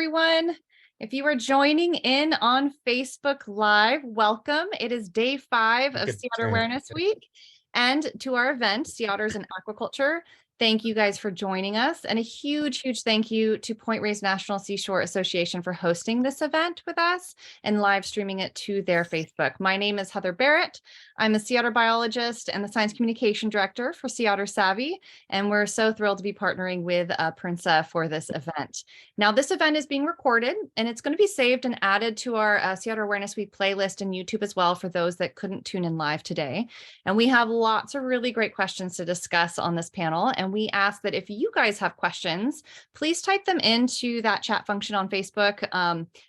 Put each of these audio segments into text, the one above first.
Everyone. If you are joining in on Facebook Live, welcome. It is day 5 of Sea Otter Awareness Week. And to our event, Sea Otters and Aquaculture, thank you guys for joining us. And a huge thank you to Point Reyes National Seashore Association for hosting this event with us and live streaming it to their Facebook. My name is Heather Barrett. I'm a sea otter biologist and the science communication director for Sea Otter Savvy. And we're so thrilled to be partnering with Prinsa for this event. Now, this event is being recorded and it's going to be saved and added to our Sea Otter Awareness Week playlist and YouTube as well for those that couldn't tune in live today. And we have lots of really great questions to discuss on this panel. And we ask that if you guys have questions, please type them into that chat function on Facebook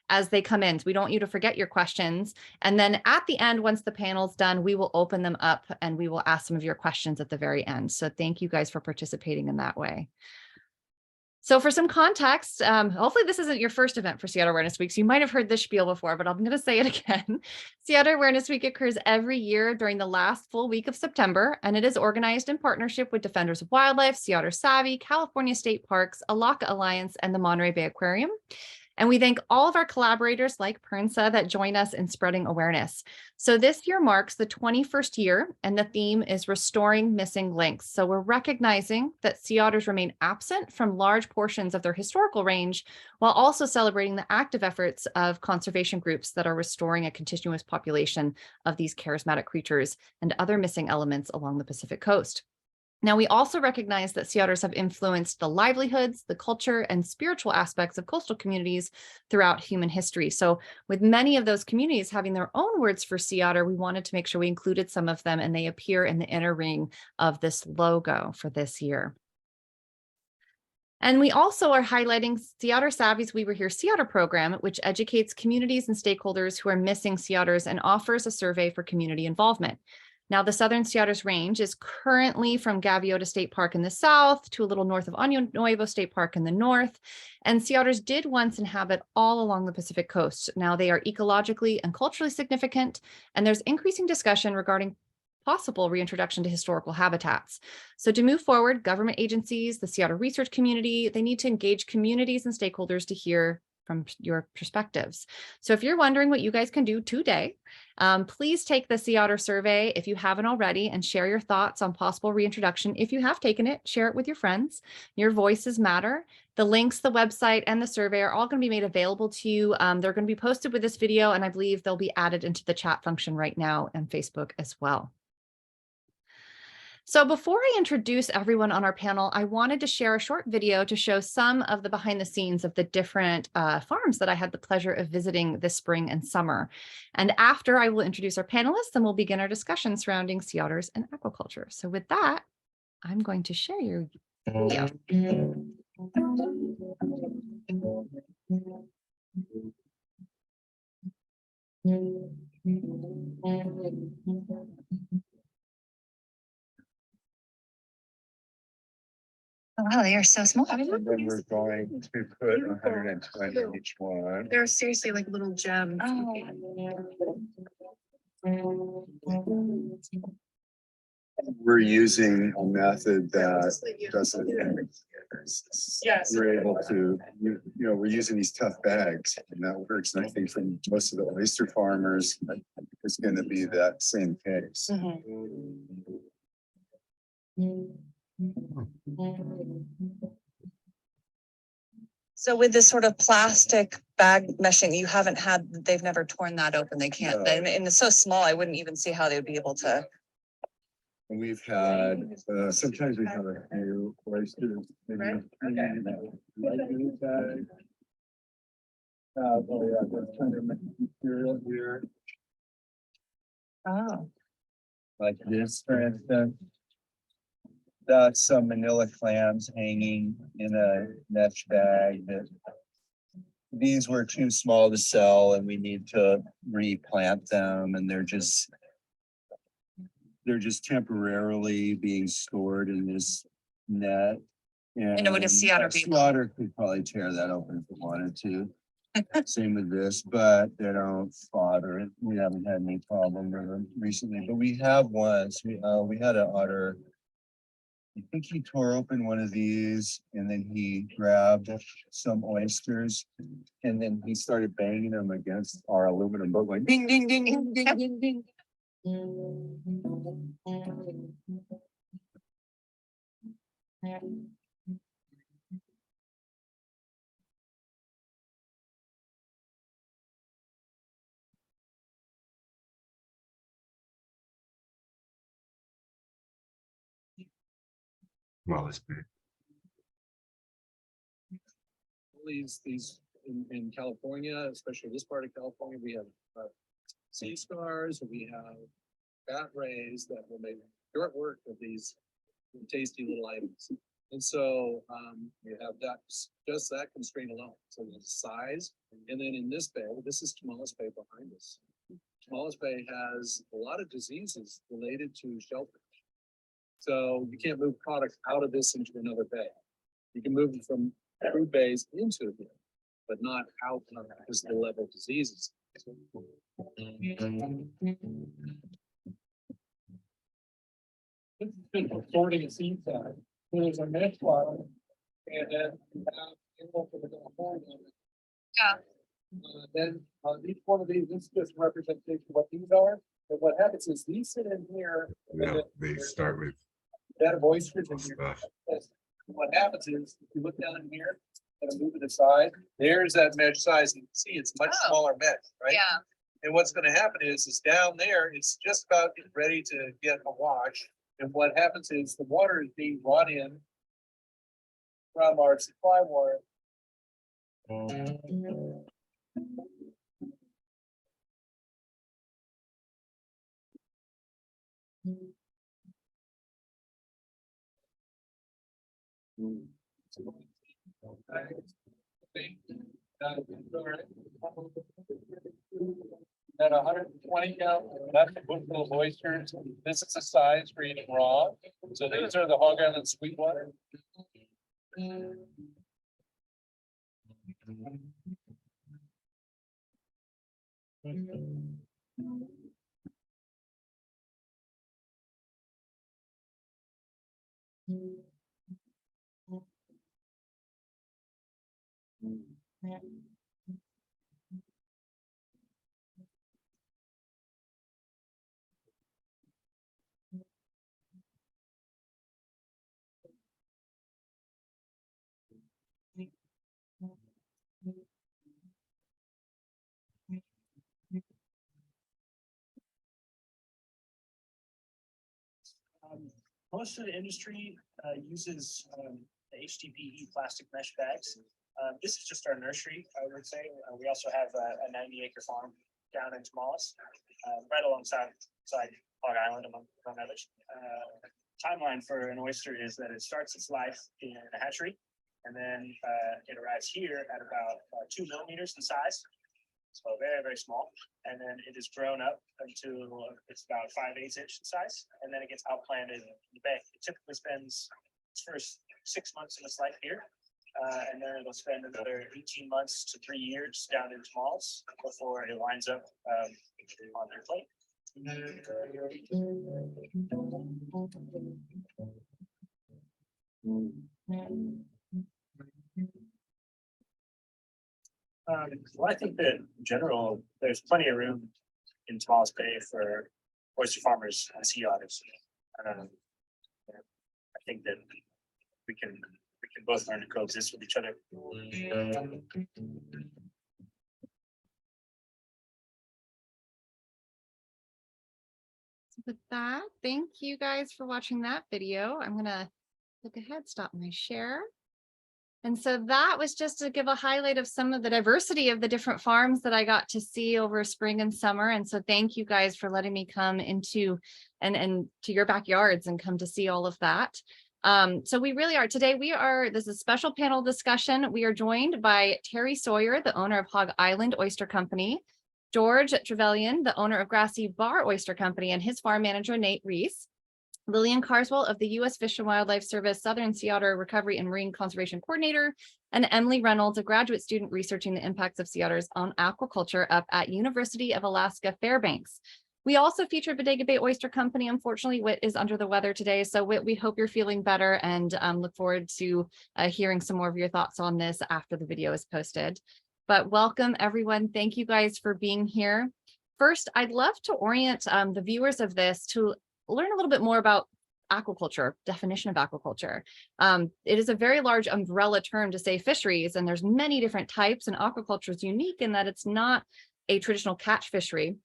as they come in. So we don't want you to forget your questions. And then at the end, once the panel's done, we will open them up and we will ask some of your questions at the very end. So thank you guys for participating in that way. So for some context, hopefully this isn't your first event for Sea Otter Awareness Week, so you might have heard this spiel before, but I'm going to say it again. Sea Otter Awareness Week occurs every year during the last full week of September, and it is organized in partnership with Defenders of Wildlife, Sea Otter Savvy, California State Parks, Alaka Alliance, and the Monterey Bay Aquarium. And we thank all of our collaborators like Prinsa that join us in spreading awareness. So this year marks the 21st year, and the theme is restoring missing links. So we're recognizing that sea otters remain absent from large portions of their historical range, while also celebrating the active efforts of conservation groups that are restoring a continuous population of these charismatic creatures and other missing elements along the Pacific coast. Now, we also recognize that sea otters have influenced the livelihoods, the culture, and spiritual aspects of coastal communities throughout human history. So with many of those communities having their own words for sea otter, we wanted to make sure we included some of them, and they appear in the inner ring of this logo for this year. And we also are highlighting Sea Otter Savvy's We Were Here Sea Otter program, which educates communities and stakeholders who are missing sea otters and offers a survey for community involvement. Now, the Southern Sea Otters range is currently from Gaviota State Park in the south to a little north of Año Nuevo State Park in the north. And sea otters did once inhabit all along the Pacific coast. Now they are ecologically and culturally significant, and there's increasing discussion regarding possible reintroduction to historical habitats. So to move forward, government agencies, the sea otter research community, they need to engage communities and stakeholders to hear from your perspectives. So if you're wondering what you guys can do today, please take the Sea Otter survey if you haven't already and share your thoughts on possible reintroduction. If you have taken it, share it with your friends. Your voices matter. The links, the website, and the survey are all going to be made available to you. They're going to be posted with this video, and I believe they'll be added into the chat function right now and Facebook as well. So before I introduce everyone on our panel, I wanted to share a short video to show some of the behind the scenes of the different farms that I had the pleasure of visiting this spring and summer. And after, I will introduce our panelists and we'll begin our discussion surrounding sea otters and aquaculture. So with that, I'm going to share your video. Oh, wow, they are so small. And then we're going to put 120 in each one. They're seriously like little gems. We're using a method that doesn't. Yes. We're able to, we're using these tough bags and that works. And I think for most of the oyster farmers, it's going to be that same case. So with this sort of plastic bag meshing, you haven't had, they've never torn that open. They can't, No. and it's so small, I wouldn't even see how they would be able to. And we've had, sometimes we have a few oysters. Right. Oh yeah, there's kind of material here, Oh. like this, for instance. That's some manila clams hanging in a mesh bag that these were too small to sell and we need to replant them and they're just temporarily being stored in this net. And would a sea otter be? Sea otter could probably tear that open if it wanted to. Same with this, but they don't fodder it. We haven't had any problem with them recently, but we have once. We had an otter I think he tore open one of these and then he grabbed some oysters and then he started banging them against our aluminum boat going ding, ding, ding, ding, ding, ding, ding. Well, it's big. These in California, especially this part of California, we have sea stars, we have bat rays that will make short work of these tasty little items. And so you have that, just that constraint alone. So the size, and then in this bay, this is Tamale Bay behind us. Tamale Bay has a lot of diseases related to shellfish. So you can't move products out of this into another bay. You can move them from food bays into here, but not out of it because of the level of diseases. This has been for sorting a seed side. So there's a mesh bottom, and then you have animal for the hole in it. Yeah. Then each one of these, this is just representation of what these are. And what happens is these sit in here. and Yeah, then they start with that of oysters in here. stuff. What happens is, if you look down in here, and move it aside, there's that mesh size. You can see it's much Oh. smaller mesh, right? Yeah. And what's gonna happen is down there, it's just about ready to get a wash. And what happens is the water is being brought in from our supply water. At 120 count, that's a bushel of oysters. This is the size for eating raw. So these are the Hog Island Sweetwater. Most of the industry uses the HDPE plastic mesh bags. This is just our nursery, I would say. We also have a 90-acre farm down in Tamales, right alongside Hog Island, among others. Timeline for an oyster is that it starts its life in a hatchery, and then it arrives here at about 2 millimeters in size. So very, very small. And then it is grown up until it's about 5/8 inch in size. And then it gets outplanted in the bay. It typically spends its first 6 months of its life here. And then it'll spend another 18 months to 3 years down in Tamales before it winds up on their plate. Well, I think that in general, there's plenty of room in Tamale Bay for oyster farmers and sea otters. I think that we can both learn to coexist with each other. With that, thank you guys for watching that video. I'm gonna look ahead, stop my share. And so that was just to give a highlight of some of the diversity of the different farms that I got to see over spring and summer. And so thank you guys for letting me come into and to your backyards and come to see all of that. So we really are today. This is a special panel discussion. We are joined by Terry Sawyer, the owner of Hog Island Oyster Company, George Trevelyan, the owner of Grassy Bar Oyster Company, and his farm manager, Nate Reyes. Lilian Carswell of the U.S. Fish and Wildlife Service Southern Sea Otter Recovery and Marine Conservation Coordinator, and Emily Reynolds, a graduate student researching the impacts of sea otters on aquaculture up at University of Alaska Fairbanks. We also featured Bodega Bay Oyster Company. Unfortunately, Whitt is under the weather today. So Whitt, we hope you're feeling better and look forward to hearing some more of your thoughts on this after the video is posted. But welcome everyone. Thank you guys for being here. First, I'd love to orient the viewers of this to learn a little bit more about aquaculture, definition of aquaculture. It is a very large umbrella term to say fisheries, and there's many different types, and aquaculture is unique in that it's not a traditional catch fishery.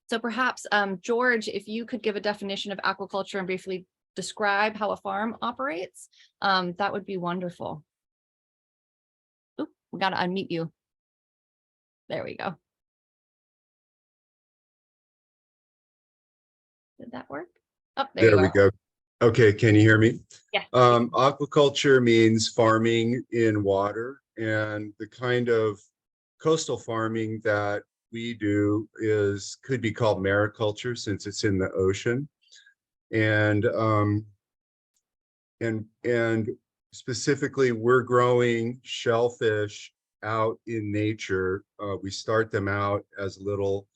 So perhaps, George, if you could give a definition of aquaculture and briefly describe how a farm operates, that would be wonderful. Oop, we got to unmute you. There we go. Did that work? Oh, there we go. Okay, can you hear me? Yeah. Aquaculture means farming in water, and the kind of coastal farming that we do could be called mariculture since it's in the ocean. And specifically, we're growing shellfish out in nature. We start them out as little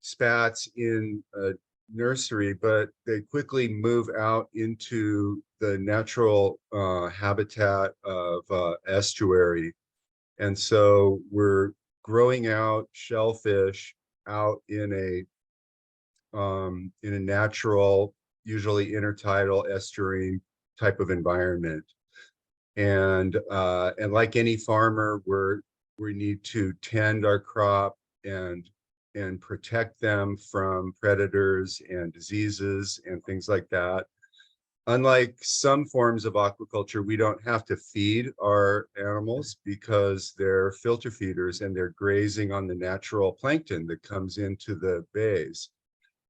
spats in a nursery, but they quickly move out into the natural habitat of estuary. And so we're growing out shellfish out in a natural, usually intertidal estuarine type of environment. And like any farmer, we need to tend our crop and protect them from predators and diseases and things like that. Unlike some forms of aquaculture, we don't have to feed our animals because they're filter feeders and they're grazing on the natural plankton that comes into the bays.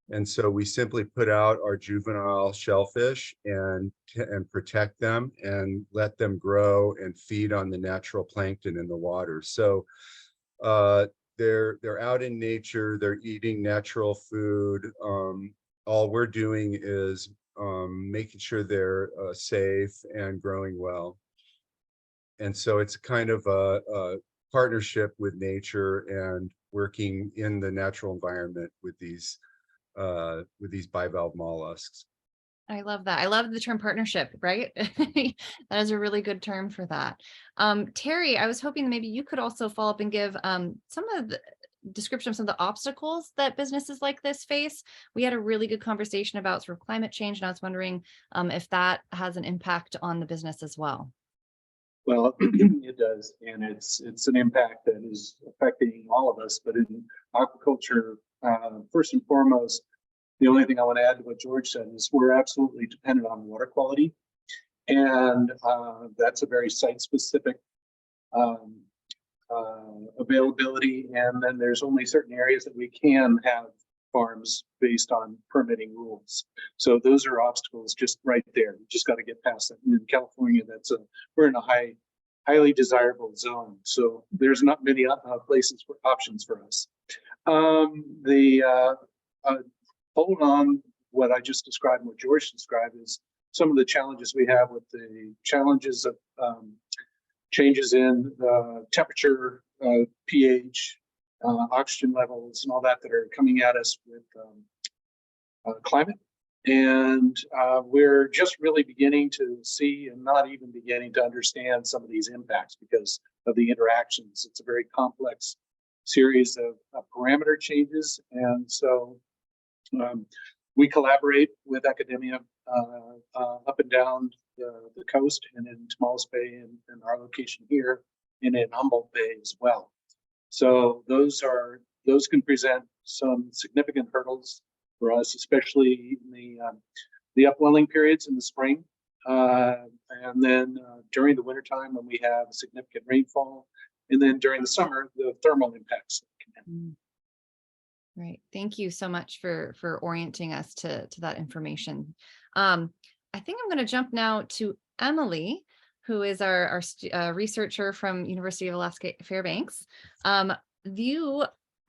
And so we simply put out our juvenile shellfish and protect them and let them grow and feed on the natural plankton in the water. So they're out in nature, they're eating natural food. All we're doing is making sure they're safe and growing well. And so it's kind of a partnership with nature and working in the natural environment with these bivalve mollusks. I love that. I love the term partnership, right? That is a really good term for that. Terry, I was hoping that maybe you could also follow up and give some of the description of some of the obstacles that businesses like this face. We had a really good conversation about sort of climate change, and I was wondering if that has an impact on the business as well. Well, it does, and it's an impact that is affecting all of us. But in aquaculture, first and foremost, the only thing I want to add to what George said is we're absolutely dependent on water quality, and that's a very site-specific availability. And then there's only certain areas that we can have farms based on permitting rules. So those are obstacles just right there. We just got to get past that. And in California, we're in a highly desirable zone. So there's not many places for options for us. Hold on, what I just described and what George described is some of the challenges we have with the challenges of changes in temperature, pH, oxygen levels, and all that are coming at us with climate. And we're just really beginning to see and not even beginning to understand some of these impacts because of the interactions. It's a very complex series of parameter changes. And so we collaborate with academia up and down the coast and in Tamale Bay and our location here and in Humboldt Bay as well. So those can present some significant hurdles for us, especially in the upwelling periods in the spring. And then during the wintertime when we have significant rainfall, and then during the summer, the thermal impacts that can happen. Right. Thank you so much for orienting us to that information. I think I'm going to jump now to Emily, who is our researcher from University of Alaska Fairbanks. What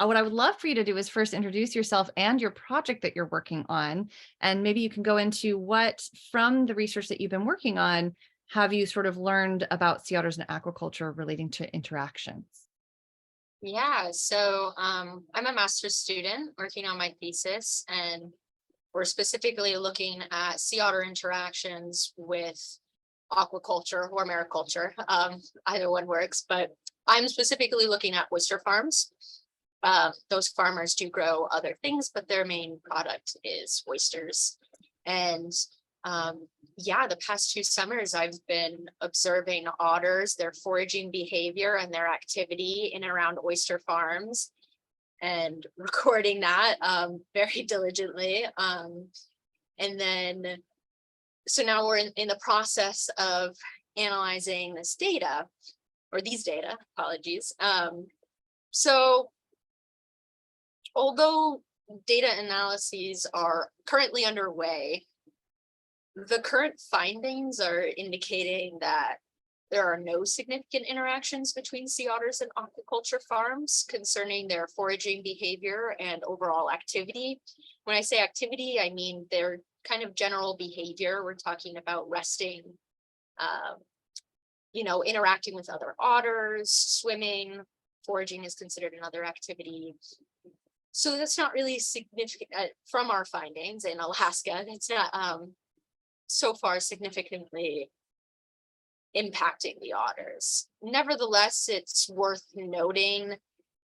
I would love for you to do is first introduce yourself and your project that you're working on. And maybe you can go into what, from the research that you've been working on, have you sort of learned about sea otters and aquaculture relating to interactions? Yeah, so I'm a master's student working on my thesis, and we're specifically looking at sea otter interactions with aquaculture or mariculture. Either one works, but I'm specifically looking at oyster farms. Those farmers do grow other things, but their main product is oysters. And yeah, the past 2 summers I've been observing otters, their foraging behavior and their activity in and around oyster farms, and recording that very diligently. And then, so now we're in the process of analyzing this data, or these data, apologies. So although data analyses are currently underway, the current findings are indicating that there are no significant interactions between sea otters and aquaculture farms concerning their foraging behavior and overall activity. When I say activity, I mean their kind of general behavior. We're talking about resting, interacting with other otters, swimming, foraging is considered another activity. So that's not really significant from our findings in Alaska. It's not so far significantly impacting the otters. Nevertheless, it's worth noting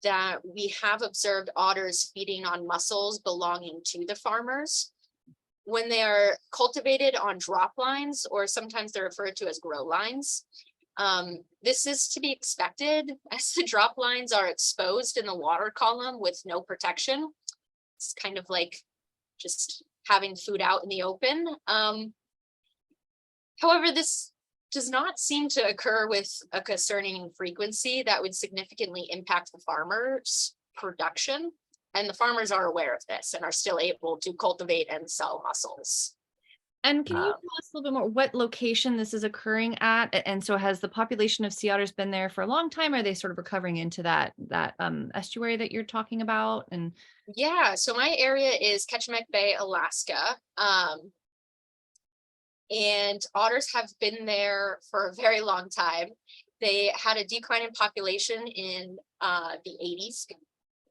that we have observed otters feeding on mussels belonging to the farmers when they are cultivated on drop lines, or sometimes they're referred to as grow lines. This is to be expected as the drop lines are exposed in the water column with no protection. It's kind of like just having food out in the open. However, this does not seem to occur with a concerning frequency that would significantly impact the farmers' production. And the farmers are aware of this and are still able to cultivate and sell mussels. And can you tell us a little bit more what location this is occurring at? And so has the population of sea otters been there for a long time? Are they sort of recovering into that estuary that you're talking about? And yeah, so my area is Ketchimek Bay, Alaska. And otters have been there for a very long time. They had a decline in population in the 80s,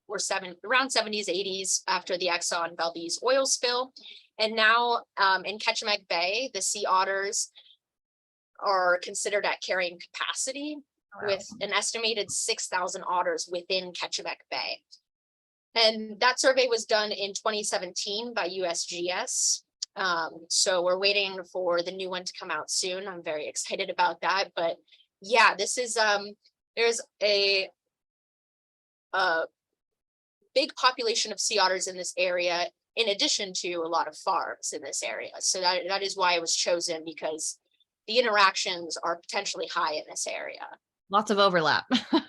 or around 70s, 80s after the Exxon Valdez oil spill. And now in Ketchimek Bay, the sea otters are considered at carrying capacity, with an estimated 6,000 otters within Ketchimek Bay. And that survey was done in 2017 by USGS. So we're waiting for the new one to come out soon. I'm very excited about that. But yeah, this is there's a big population of sea otters in this area, in addition to a lot of farms in this area. So that is why it was chosen, because the interactions are potentially high in this area. lots of overlap.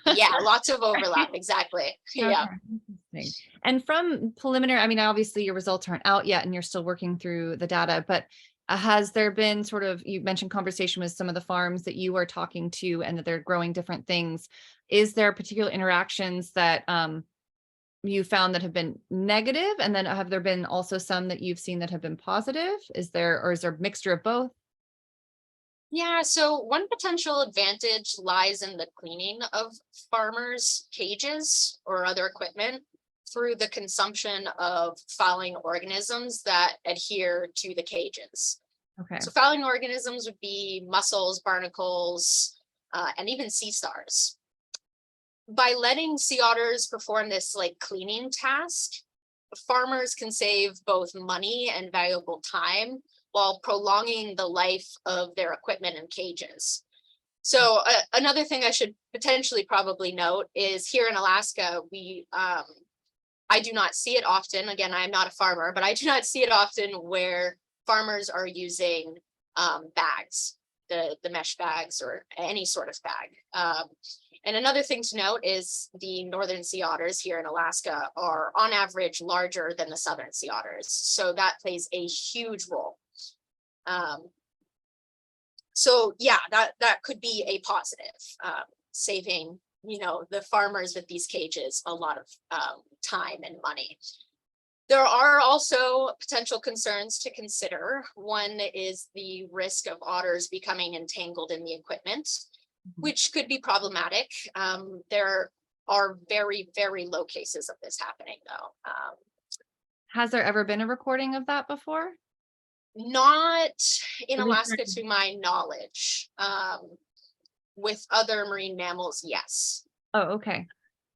Yeah, lots of overlap. Exactly. Yeah. Okay. And from preliminary, I mean, obviously your results aren't out yet and you're still working through the data, but has there been sort of, you mentioned conversation with some of the farms that you are talking to and that they're growing different things. Is there particular interactions that you found that have been negative? And then have there been also some that you've seen that have been positive? Is there a mixture of both? Yeah, so one potential advantage lies in the cleaning of farmers' cages or other equipment through the consumption of fouling organisms that adhere to the cages. Okay. So fouling organisms would be mussels, barnacles, and even sea stars. By letting sea otters perform this cleaning task, farmers can save both money and valuable time while prolonging the life of their equipment and cages. So another thing I should potentially probably note is here in Alaska, I do not see it often. Again, I'm not a farmer, but I do not see it often where farmers are using bags, the mesh bags or any sort of bag. And another thing to note is the northern sea otters here in Alaska are on average larger than the southern sea otters. So that plays a huge role. So yeah, that could be a positive, saving, the farmers with these cages a lot of time and money. There are also potential concerns to consider. One is the risk of otters becoming entangled in the equipment, which could be problematic. There are very, very low cases of this happening though. Has there ever been a recording of that before? Not in At least Alaska to my knowledge. With other marine mammals, yes. Oh, okay.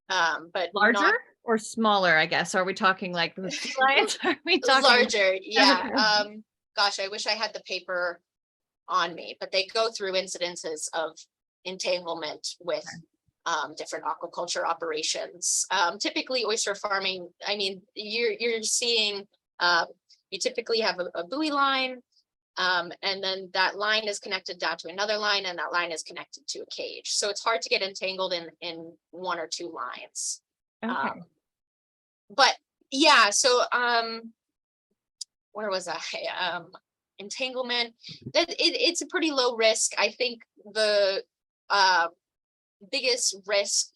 But Larger not or smaller, I guess? Are we talking like the sea lions? Are we talking larger. Yeah. Okay. Gosh, I wish I had the paper on me, but they go through incidences of entanglement with different aquaculture operations. Typically oyster farming, I mean, you're seeing, you typically have a buoy line, and then that line is connected down to another line, and that line is connected to a cage. So it's hard to get entangled in one or two lines. Okay. But yeah, so where was I? Entanglement. It's a pretty low risk. I think the biggest risk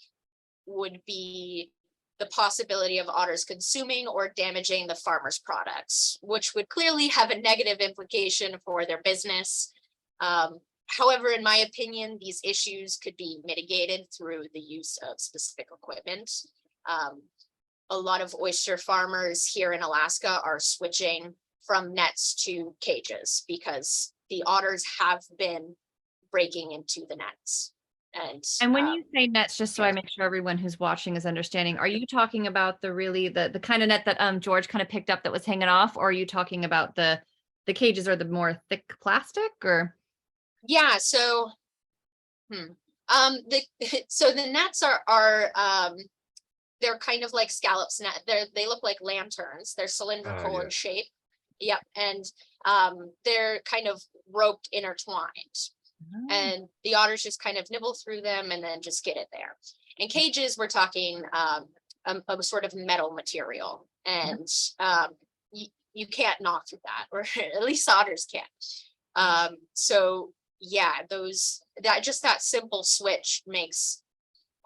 would be the possibility of otters consuming or damaging the farmer's products, which would clearly have a negative implication for their business. However, in my opinion, these issues could be mitigated through the use of specific equipment. A lot of oyster farmers here in Alaska are switching from nets to cages because the otters have been breaking into the nets. And when you say nets, just so I make sure everyone who's watching is understanding, are you talking about the kind of net that George kind of picked up that was hanging off, or are you talking about the cages or the more thick plastic, or? Yeah, so so the nets are they're kind of like scallops net. They look like lanterns. They're cylindrical in shape. Yep, and they're kind of roped intertwined. And the otters just kind of nibble through them and then just get it there. In cages, we're talking a sort of metal material, and you can't knock through that, or at least otters can't. So yeah, that simple switch makes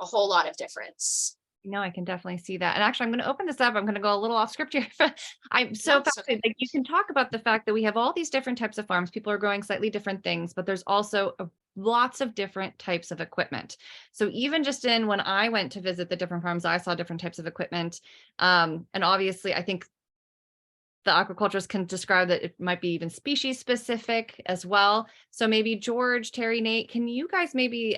a whole lot of difference. No, I can definitely see that. And actually, I'm going to open this up. I'm going to go a little off script here. I'm so fascinated. Like, you can talk about the fact that we have all these different types of farms. People are growing slightly different things, but there's also lots of different types of equipment. So even just when I went to visit the different farms, I saw different types of equipment. And obviously, I think the aquaculturists can describe that it might be even species specific as well. So maybe George, Terry, Nate, can you guys maybe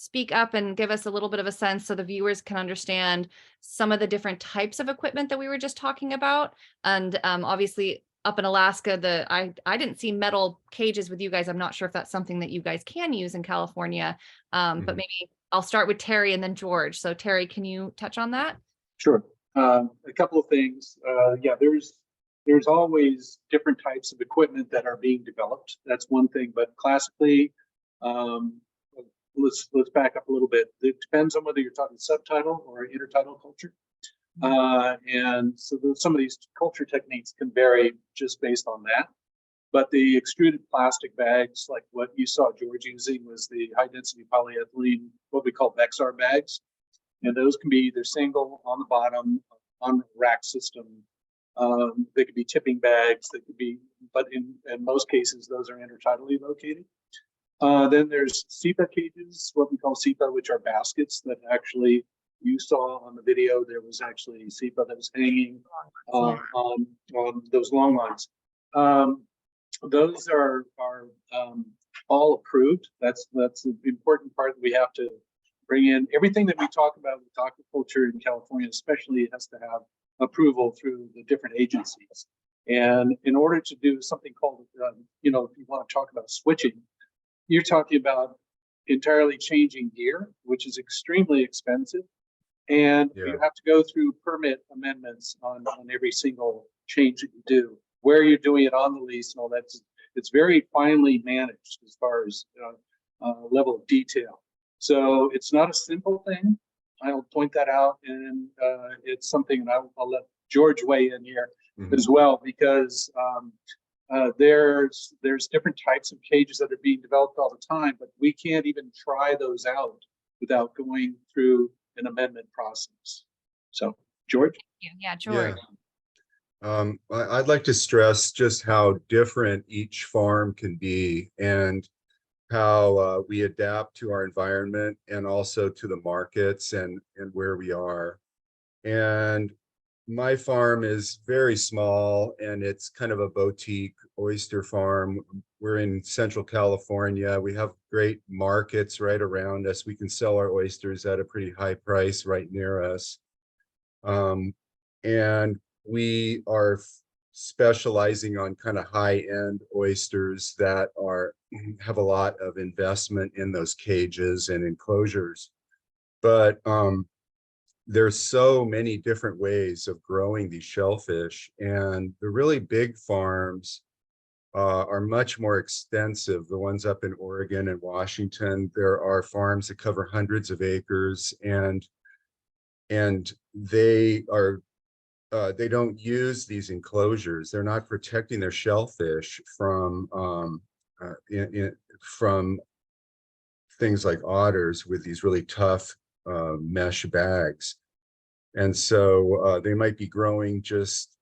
speak up and give us a little bit of a sense so the viewers can understand some of the different types of equipment that we were just talking about? And obviously up in Alaska, I didn't see metal cages with you guys. I'm not sure if that's something that you guys can use in California, but maybe I'll start with Terry and then George. So Terry, can you touch on that? Sure. A couple of things. Yeah, there's always different types of equipment that are being developed. That's one thing, but classically, let's back up a little bit. It depends on whether you're talking subtidal or intertidal culture. And so some of these culture techniques can vary just based on that. But the extruded plastic bags, like what you saw George using, was the high density polyethylene, what we call Vexar bags. And those can be either single on the bottom, on rack system. They could be tipping bags, they could be, but in most cases, those are intertidally located. Then there's SEPA cages, what we call SEPA, which are baskets that actually you saw on the video. There was actually SEPA that was hanging on those long lines. Those are all approved. That's the important part that we have to bring in. Everything that we talk about with aquaculture in California, especially, has to have approval through the different agencies. And in order to do something called, if you want to talk about switching, you're talking about entirely changing gear, which is extremely expensive. And you have to go through permit amendments on every single change that you do, where you're doing it on the lease and all that. It's very finely managed as far as level of detail. So it's not a simple thing. I'll point that out, and it's something that I'll let George weigh in here as well, because there's different types of cages that are being developed all the time, but we can't even try those out without going through an amendment process. So, George? Yeah, George. Yeah. I'd like to stress just how different each farm can be. And how we adapt to our environment and also to the markets and where we are. And my farm is very small and it's kind of a boutique oyster farm. We're in Central California. We have great markets right around us. We can sell our oysters at a pretty high price right near us. And we are specializing on kind of high-end oysters that have a lot of investment in those cages and enclosures. But there's so many different ways of growing these shellfish, and the really big farms are much more extensive. The ones up in Oregon and Washington, there are farms that cover hundreds of acres, and they are they don't use these enclosures. They're not protecting their shellfish from from things like otters with these really tough mesh bags. And so they might be growing just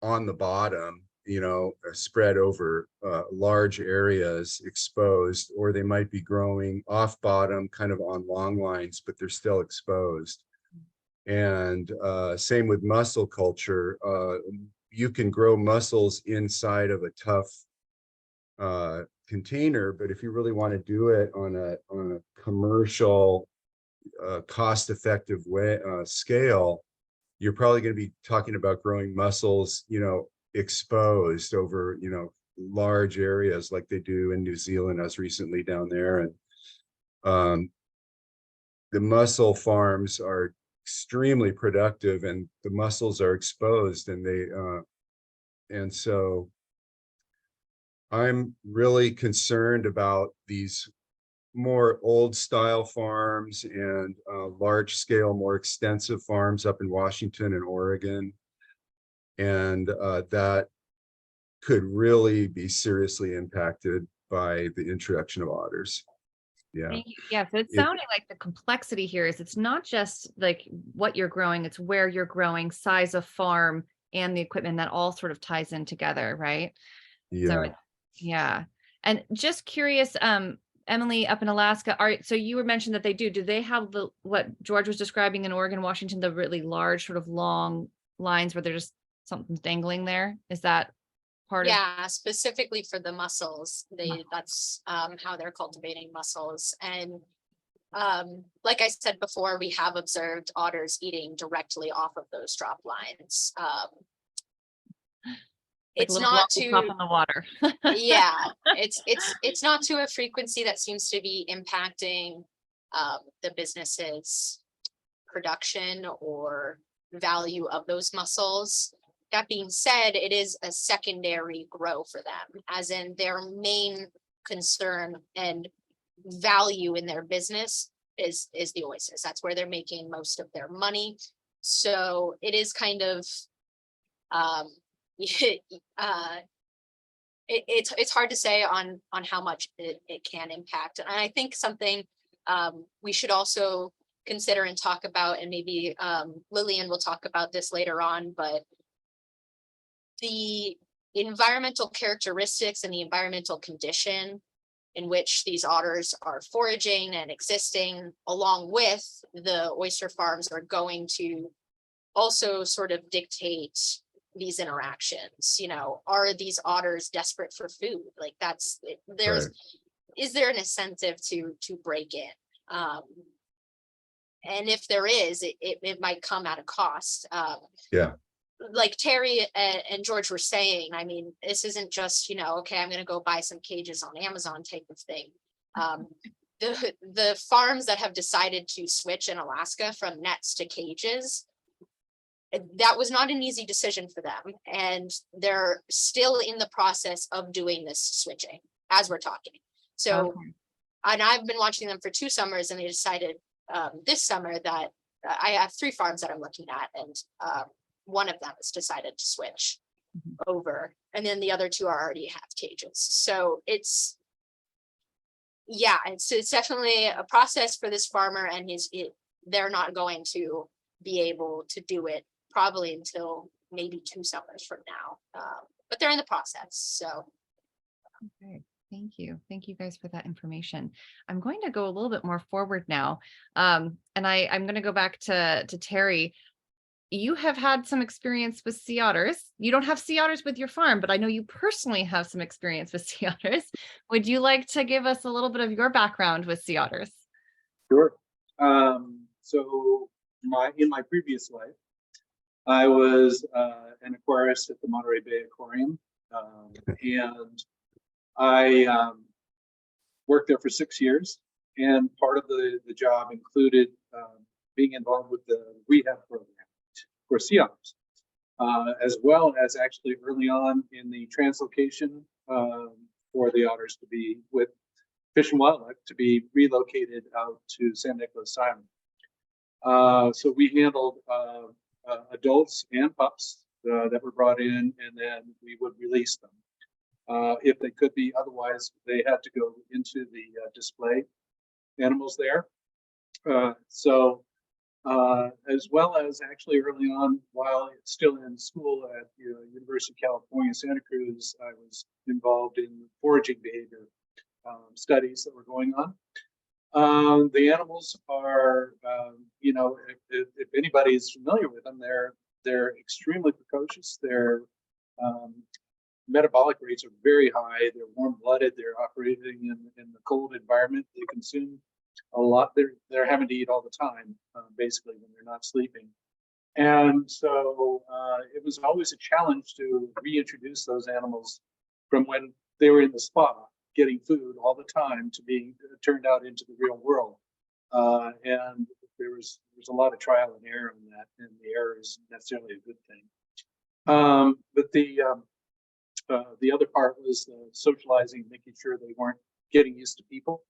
on the bottom, you know, spread over large areas exposed, or they might be growing off bottom kind of on long lines, but they're still exposed. And same with mussel culture. You can grow mussels inside of a tough container, but if you really want to do it on a commercial cost-effective way scale, you're probably going to be talking about growing mussels, you know, exposed over, you know, large areas like they do in New Zealand. I was recently down there, and the mussel farms are extremely productive, and the mussels are exposed, and and so I'm really concerned about these more old style farms and large scale, more extensive farms up in Washington and Oregon. And that could really be seriously impacted by the introduction of otters. Yeah. Thank you. Yeah, so it's sounding like the complexity here is it's not just like what you're growing, it's where you're growing, size of farm, and the equipment that all sort of ties in together, right? So Yeah. yeah. And just curious, Emily, up in Alaska, so you were mentioned that do they have what George was describing in Oregon, Washington, the really large sort of long lines where there's just something dangling there? Is that part of? Yeah, specifically for the mussels, that's how they're cultivating mussels. And like I said before, we have observed otters eating directly off of those drop lines. It's not too in the water. yeah, it's not to a frequency that seems to be impacting the business's production or value of those mussels. That being said, it is a secondary grow for them, as in their main concern and value in their business is the oysters. That's where they're making most of their money. So it is kind of it's hard to say on how much it can impact. And I think something we should also consider and talk about, and maybe Lilian will talk about this later on, but the environmental characteristics and the environmental condition in which these otters are foraging and existing along with the oyster farms are going to also sort of dictate these interactions. You know, are these otters desperate for food? Like that's there's Right. Is there an incentive to break in? And if there is, it might come at a cost. Yeah. Like Terry and George were saying, I mean, this isn't just, you know, okay, I'm going to go buy some cages on Amazon type of thing. The farms that have decided to switch in Alaska from nets to cages, that was not an easy decision for them. And they're still in the process of doing this switching as we're talking. So, and I've been watching them for 2 summers, and they decided this summer that I have 3 farms that I'm looking at, and one of them has decided to switch over, and then the other 2 already have cages. So it's definitely a process for this farmer, and they're not going to be able to do it probably until maybe 2 summers from now. But they're in the process. So Okay. Thank you. Thank you guys for that information. I'm going to go a little bit more forward now. And I'm going to go back to Terry. You have had some experience with sea otters. You don't have sea otters with your farm, but I know you personally have some experience with sea otters. Would you like to give us a little bit of your background with sea otters? Sure. So in my previous life, I was an aquarist at the Monterey Bay Aquarium, and I worked there for 6 years. And part of the job included being involved with the rehab program for sea otters, as well as actually early on in the translocation for the otters to be with Fish and Wildlife to be relocated out to San Nicolas Island. So we handled adults and pups that were brought in, and then we would release them. If they could be, otherwise they had to go into the display animals there. As well as actually early on, while still in school at University of California, Santa Cruz, I was involved in foraging behavior studies that were going on. The animals are, if anybody is familiar with them, they're extremely precocious. Their metabolic rates are very high. They're warm-blooded. They're operating in the cold environment. They consume a lot. They're having to eat all the time, basically, when they're not sleeping. And so it was always a challenge to reintroduce those animals from when they were in the spa, getting food all the time, to being turned out into the real world. And there's a lot of trial and error in that, and the error isn't necessarily a good thing. But the other part was socializing, making sure they weren't getting used to people.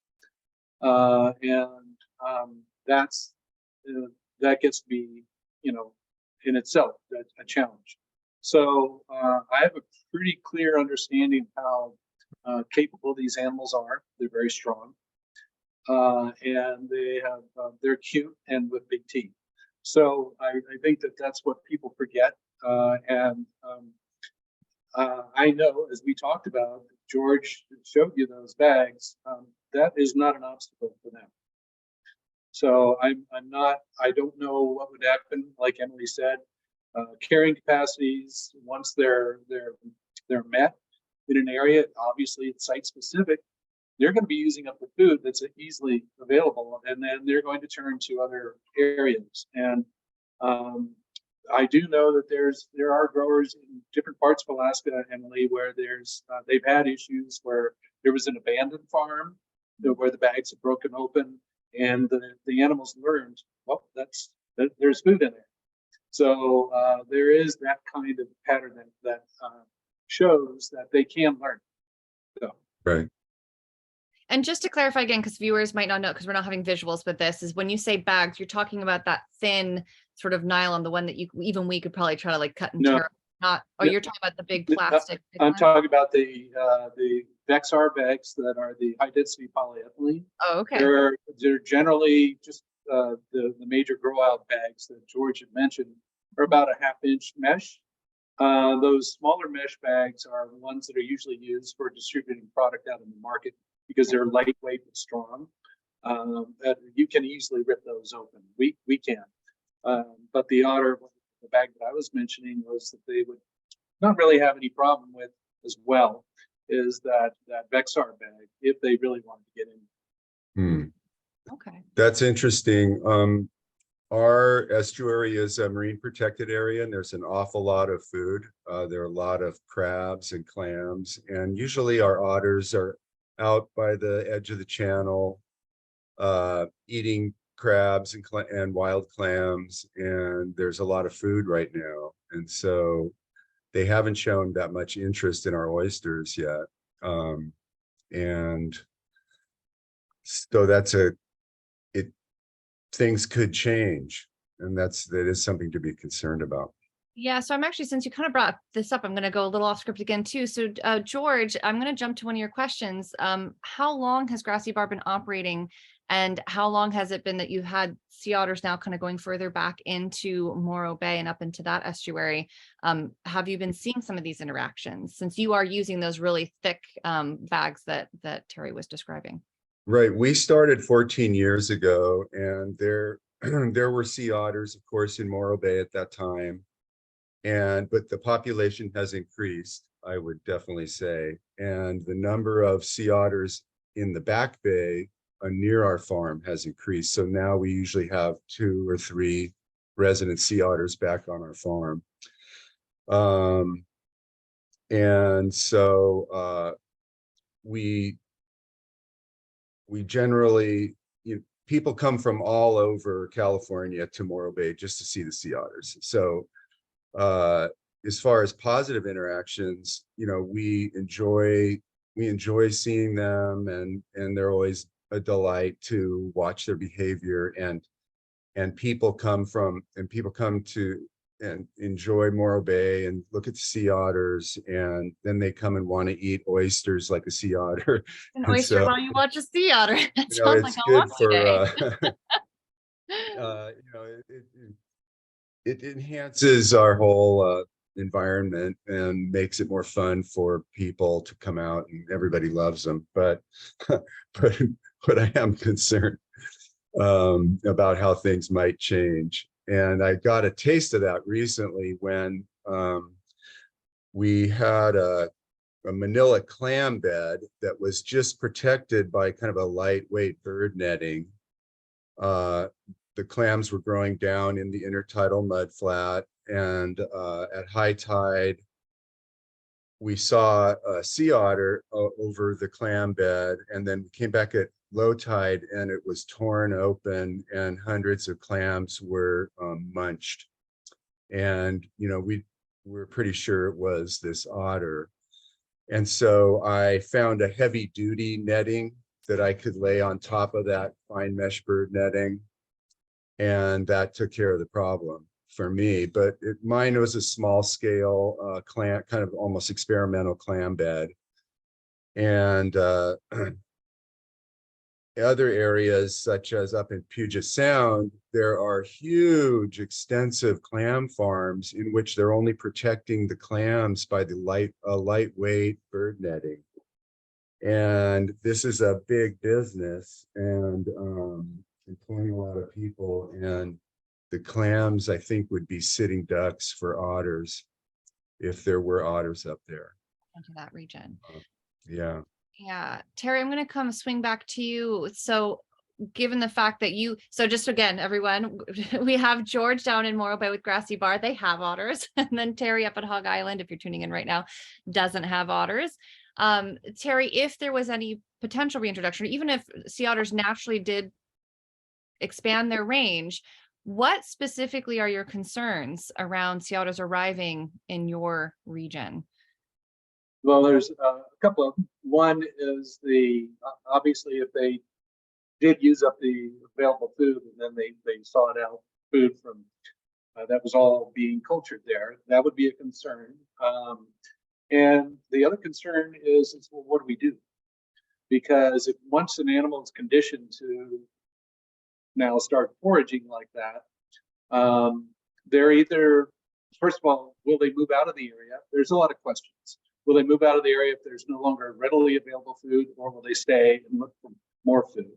That gets to be, in itself, a challenge. So I have a pretty clear understanding of how capable these animals are. They're very strong, and they're cute and with big teeth. So I think that's what people forget. I know, as we talked about, George showed you those bags. That is not an obstacle for them. So I don't know what would happen. Like Emily said, carrying capacities, once they're met in an area, obviously it's site specific, they're going to be using up the food that's easily available, and then they're going to turn to other areas. And I do know that there are growers in different parts of Alaska, Emily, where they've had issues where there was an abandoned farm where the bags have broken open, and the animals learned, well, there's food in there. So there is that kind of pattern that shows that they can learn. So. Right. And just to clarify again, because viewers might not know, because we're not having visuals with this, is when you say bags, you're talking about that thin sort of nylon, the one that we could probably try to cut and tear. You're talking about the big plastic. I'm talking about the Vexar bags that are the high density polyethylene. Oh, okay. They're generally just the major grow out bags that George had mentioned are about a 1/2 inch mesh. Those smaller mesh bags are the ones that are usually used for distributing product out in the market because they're lightweight and strong. You can easily rip those open. We can. But the Otter, the bag that I was mentioning, was that they would not really have any problem with as well, is that Vexar bag, if they really wanted to get in. Okay. That's interesting. Our estuary is a marine protected area, and there's an awful lot of food. There are a lot of crabs and clams, and usually our otters are out by the edge of the channel, eating crabs and wild clams, and there's a lot of food right now, and so they haven't shown that much interest in our oysters yet, and so things could change, and that is something to be concerned about. Yeah, so I'm actually, since you kind of brought this up, I'm going to go a little off script again too. So George, I'm going to jump to one of your questions. How long has Grassy Bar been operating, And how long has it been that you've had sea otters now kind of going further back into Morro Bay and up into that estuary? Have you been seeing some of these interactions since you are using those really thick bags that Terry was describing? Right. We started 14 years ago, and there there were sea otters, of course, in Morro Bay at that time. But the population has increased, I would definitely say. And the number of sea otters in the back bay near our farm has increased. So now we usually have 2 or 3 resident sea otters back on our farm. And so we generally, people come from all over California to Morro Bay just to see the sea otters. So as far as positive interactions, we enjoy seeing them, and they're always a delight to watch their behavior, and people come to and enjoy Morro Bay and look at the sea otters, and then they come and want to eat oysters like a sea otter. An And oyster so, while you watch a sea otter. That sounds like it's a good lovely for day. it enhances our whole environment and makes it more fun for people to come out, and everybody loves them. But but I am concerned about how things might change. And I got a taste of that recently when we had a manila clam bed that was just protected by kind of a lightweight bird netting. The clams were growing down in the intertidal mudflat, and at high tide, we saw a sea otter over the clam bed, and then we came back at low tide, and it was torn open, and hundreds of clams were munched. And we were pretty sure it was this otter. And so I found a heavy duty netting that I could lay on top of that fine mesh bird netting, and that took care of the problem for me. But mine was a small scale clam, kind of almost experimental clam bed. And other areas, such as up in Puget Sound, there are huge, extensive clam farms in which they're only protecting the clams by the lightweight bird netting. And this is a big business, and employing a lot of people. And the clams, I think, would be sitting ducks for otters if there were otters up there. Into that region. Yeah. Yeah. Terry, I'm going to come swing back to you. So given the fact that so just again, everyone, we have George down in Morro Bay with Grassy Bar. They have otters. And then Terry up at Hog Island, if you're tuning in right now, doesn't have otters. Terry, if there was any potential reintroduction, even if sea otters naturally did expand their range, what specifically are your concerns around sea otters arriving in your region? Well, there's a couple of them. One is obviously if they did use up the available food, and then they sought out food from that was all being cultured there, that would be a concern. And the other concern is well, what do we do? Because if once an animal is conditioned to now start foraging like that, they're either, first of all, will they move out of the area? There's a lot of questions. Will they move out of the area if there's no longer readily available food, or will they stay and look for more food?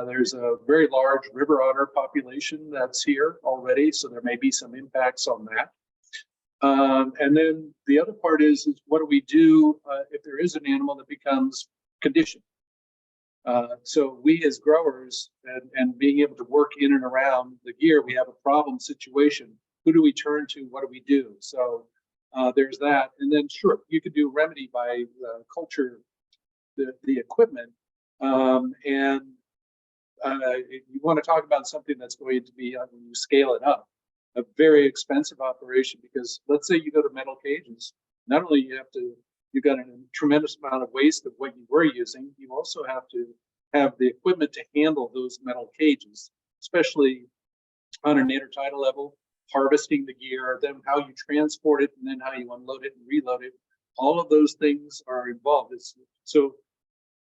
There's a very large river otter population that's here already, so there may be some impacts on that. And then the other part is what do we do if there is an animal that becomes conditioned? So we as growers and being able to work in and around the gear, we have a problem situation. Who do we turn to? What do we do? So there's that. And then sure, you could do remedy by culture the equipment. And you want to talk about something that's going to be, when you scale it up, a very expensive operation, because let's say you go to metal cages, not only you've got a tremendous amount of waste of what you were using, you also have to have the equipment to handle those metal cages, especially on an intertidal level, harvesting the gear, then how you transport it, and then how you unload it and reload it. All of those things are involved. So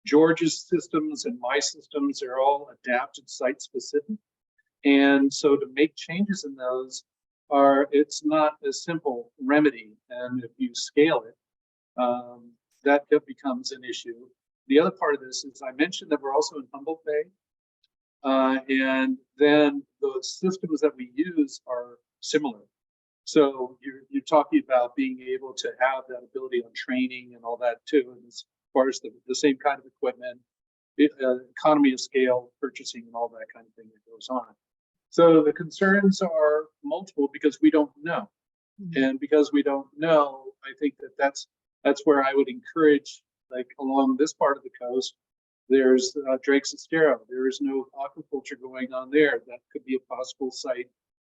George's systems and my systems are all adapted site specific. And so to make changes in those it's not a simple remedy. And if you scale it, that becomes an issue. The other part of this is I mentioned that we're also in Humboldt Bay. And then the systems that we use are similar. So you're talking about being able to have that ability on training and all that too. And as far as the same kind of equipment, economy of scale, purchasing and all that kind of thing that goes on. So the concerns are multiple because we don't know. And because we don't know, I think that's where I would encourage, like along this part of the coast, there's Drake's Estero. There is no aquaculture going on there. That could be a possible site.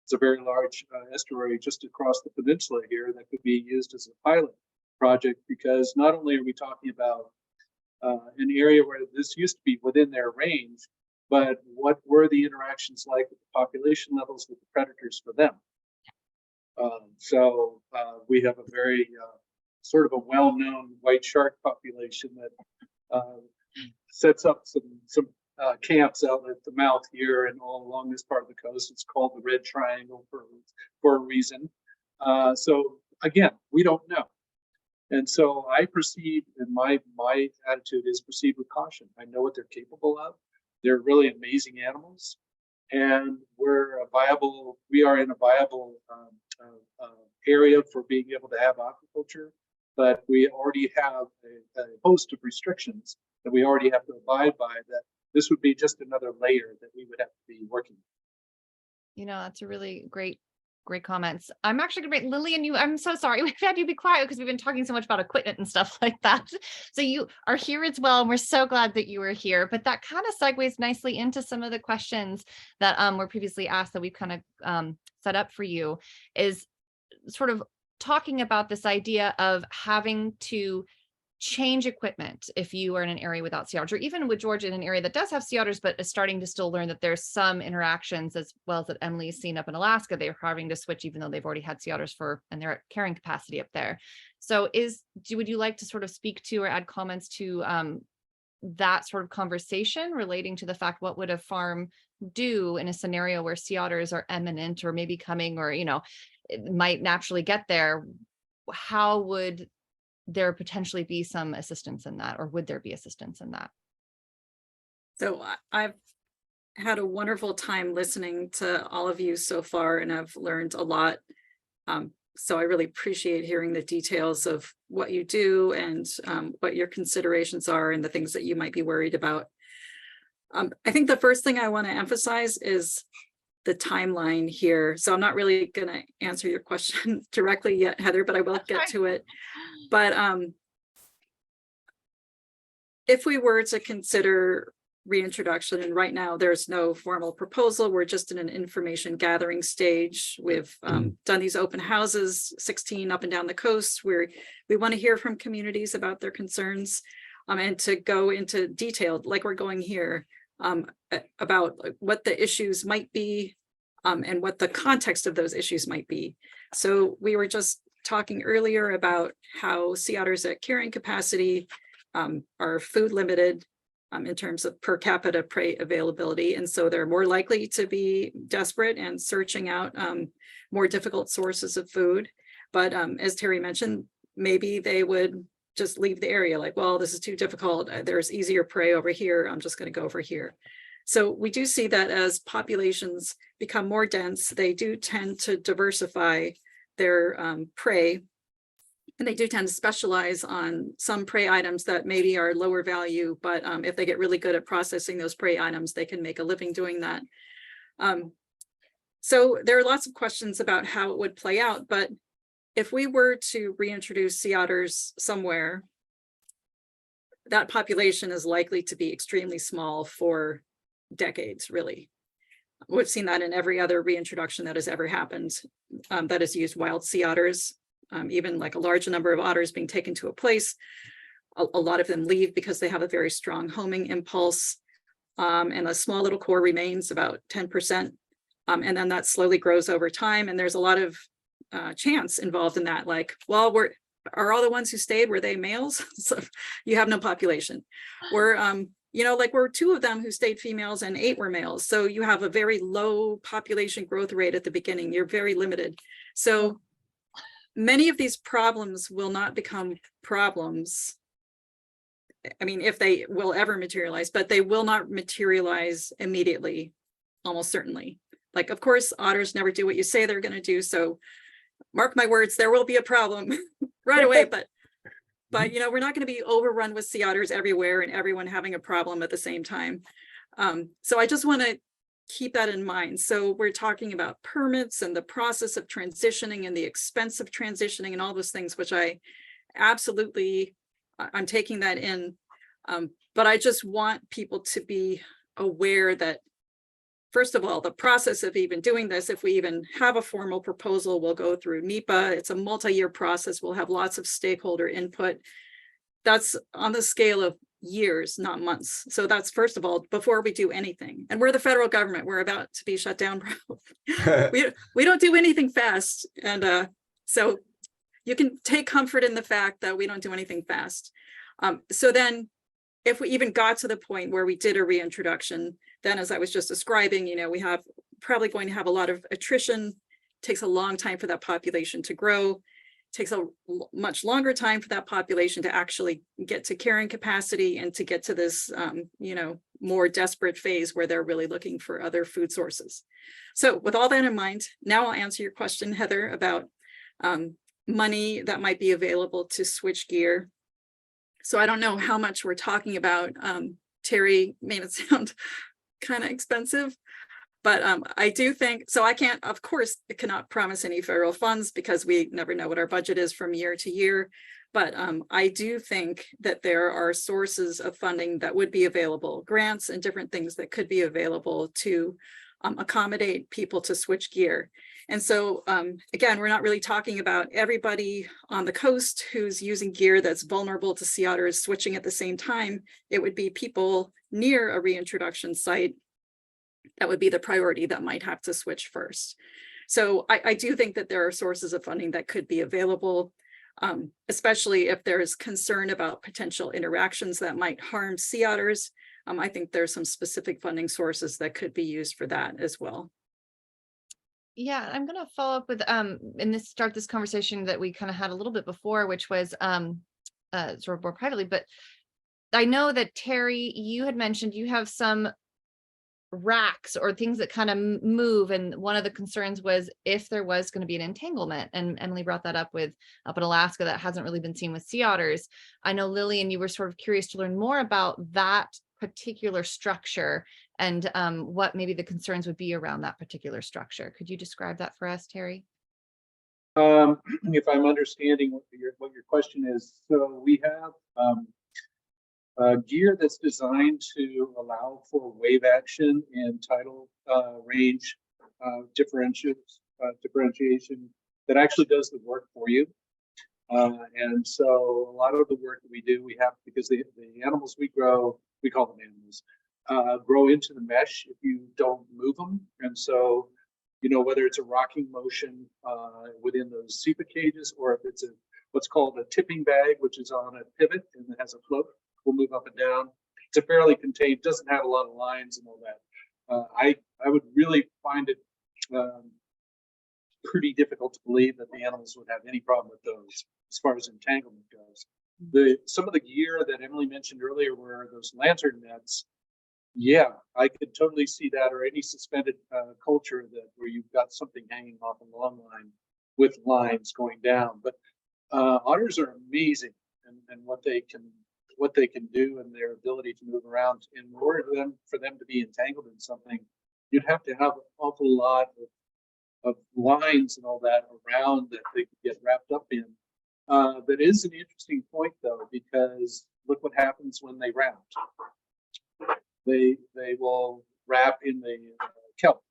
It's a very large estuary just across the peninsula here that could be used as a pilot project, because not only are we talking about an area where this used to be within their range, but what were the interactions like with the population levels with the predators for them? So we have a very sort of a well-known white shark population that sets up some camps out at the mouth here and all along this part of the coast. It's called the Red Triangle for a reason. So again, we don't know. And so I proceed, and my attitude is proceed with caution. I know what they're capable of. They're really amazing animals, and we are in a viable area for being able to have aquaculture, but we already have a host of restrictions that we already have to abide by, that this would be just another layer that we would have to be working with. That's a really great comments. I'm actually gonna bring Lilian, I'm so sorry. We've had you be quiet because we've been talking so much about equipment and stuff like that. So you are here as well, and we're so glad that you were here. But that kind of segues nicely into some of the questions that were previously asked that we've kind of set up for you, is sort of talking about this idea of having to change equipment if you are in an area without sea otters, or even with Georgia in an area that does have sea otters, but is starting to still learn that there's some interactions, as well as that Emily's seen up in Alaska. They're having to switch, even though they've already had sea otters and they're at carrying capacity up there. So would you like to sort of speak to or add comments to that sort of conversation relating to the fact, what would a farm do in a scenario where sea otters are imminent or maybe coming, or, it might naturally get there? How would there potentially be some assistance in that, or would there be assistance in that? So I've had a wonderful time listening to all of you so far, and I've learned a lot. So I really appreciate hearing the details of what you do and what your considerations are and the things that you might be worried about. I think the first thing I want to emphasize is the timeline here. So I'm not really going to answer your question directly yet, Heather, but I will get to it. But if we were to consider reintroduction, and right now there's no formal proposal, we're just in an information gathering stage. We've done these open houses, 16 up and down the coast, where we want to hear from communities about their concerns, and to go into detail, like we're going here, about what the issues might be, and what the context of those issues might be. So we were just talking earlier about how sea otters at carrying capacity are food limited in terms of per capita prey availability. And so they're more likely to be desperate and searching out more difficult sources of food. But as Terry mentioned, maybe they would just leave the area, like, well, this is too difficult. There's easier prey over here. I'm just going to go over here. So we do see that as populations become more dense, they do tend to diversify their prey, and they do tend to specialize on some prey items that maybe are lower value, but if they get really good at processing those prey items, they can make a living doing that. So there are lots of questions about how it would play out, but if we were to reintroduce sea otters somewhere, that population is likely to be extremely small for decades, really. We've seen that in every other reintroduction that has ever happened that has used wild sea otters. Even like a large number of otters being taken to a place, a lot of them leave because they have a very strong homing impulse, and a small little core remains, about 10%, and then that slowly grows over time. And there's a lot of chance involved in that, like, well, are all the ones who stayed, were they males? So you have no population. We're, you know, like we're 2 of them who stayed females and 8 were males. So you have a very low population growth rate at the beginning. You're very limited. So many of these problems will not become problems. I mean, if they will ever materialize, but they will not materialize immediately, almost certainly. Like, of course, otters never do what you say they're going to do. So mark my words, there will be a problem right away. But you know, we're not going to be overrun with sea otters everywhere and everyone having a problem at the same time. So I just want to keep that in mind. So we're talking about permits and the process of transitioning and the expense of transitioning and all those things, which I absolutely, I'm taking that in. But I just want people to be aware that, first of all, the process of even doing this, if we even have a formal proposal, we'll go through NEPA. It's a multi-year process. We'll have lots of stakeholder input. That's on the scale of years, not months. So that's first of all, before we do anything. And we're the federal government. We're about to be shut down. we don't do anything fast. And so you can take comfort in the fact that we don't do anything fast. So then if we even got to the point where we did a reintroduction, then as I was just describing, you know, we have probably going to have a lot of attrition. It takes a long time for that population to grow. It takes a much longer time for that population to actually get to carrying capacity and to get to this, you know, more desperate phase where they're really looking for other food sources. So with all that in mind, now I'll answer your question, Heather, about money that might be available to switch gear. So I don't know how much we're talking about. Terry made it sound kind of expensive, but I do think, so I can't, of course, I cannot promise any federal funds because we never know what our budget is from year to year. But I do think that there are sources of funding that would be available, grants and different things that could be available to accommodate people to switch gear. And so, again, we're not really talking about everybody on the coast who's using gear that's vulnerable to sea otters switching at the same time. It would be people near a reintroduction site that would be the priority that might have to switch first. So I do think that there are sources of funding that could be available, especially if there's concern about potential interactions that might harm sea otters. I think there's some specific funding sources that could be used for that as well. Yeah, I'm going to follow up with and start this conversation that we kind of had a little bit before, which was sort of more privately, but I know that Terry, you had mentioned you have some racks or things that kind of move, and one of the concerns was if there was going to be an entanglement, and Emily brought that up with up in Alaska that hasn't really been seen with sea otters. I know Lilian, you were sort of curious to learn more about that particular structure and what maybe the concerns would be around that particular structure. Could you describe that for us, Terry? If I'm understanding what your question is, so we have gear that's designed to allow for wave action and tidal range differentiation that actually does the work for you. And so a lot of the work that we do, we have, because the animals we grow, we call them animals, grow into the mesh if you don't move them. And so, you know, whether it's a rocking motion within those SEPA cages, or if it's what's called a tipping bag, which is on a pivot and it has a float, will move up and down. It's a fairly contained, doesn't have a lot of lines and all that. I would really find it pretty difficult to believe that the animals would have any problem with those as far as entanglement goes. Some of the gear that Emily mentioned earlier were those lantern nets. Yeah, I could totally see that, or any suspended culture where you've got something hanging off a long line with lines going down. But otters are amazing, and what they can do and their ability to move around. In order for them to be entangled in something, you'd have to have an awful lot of lines and all that around that they could get wrapped up in. That is an interesting point, though, because look what happens when they wrap. They will wrap in the kelp.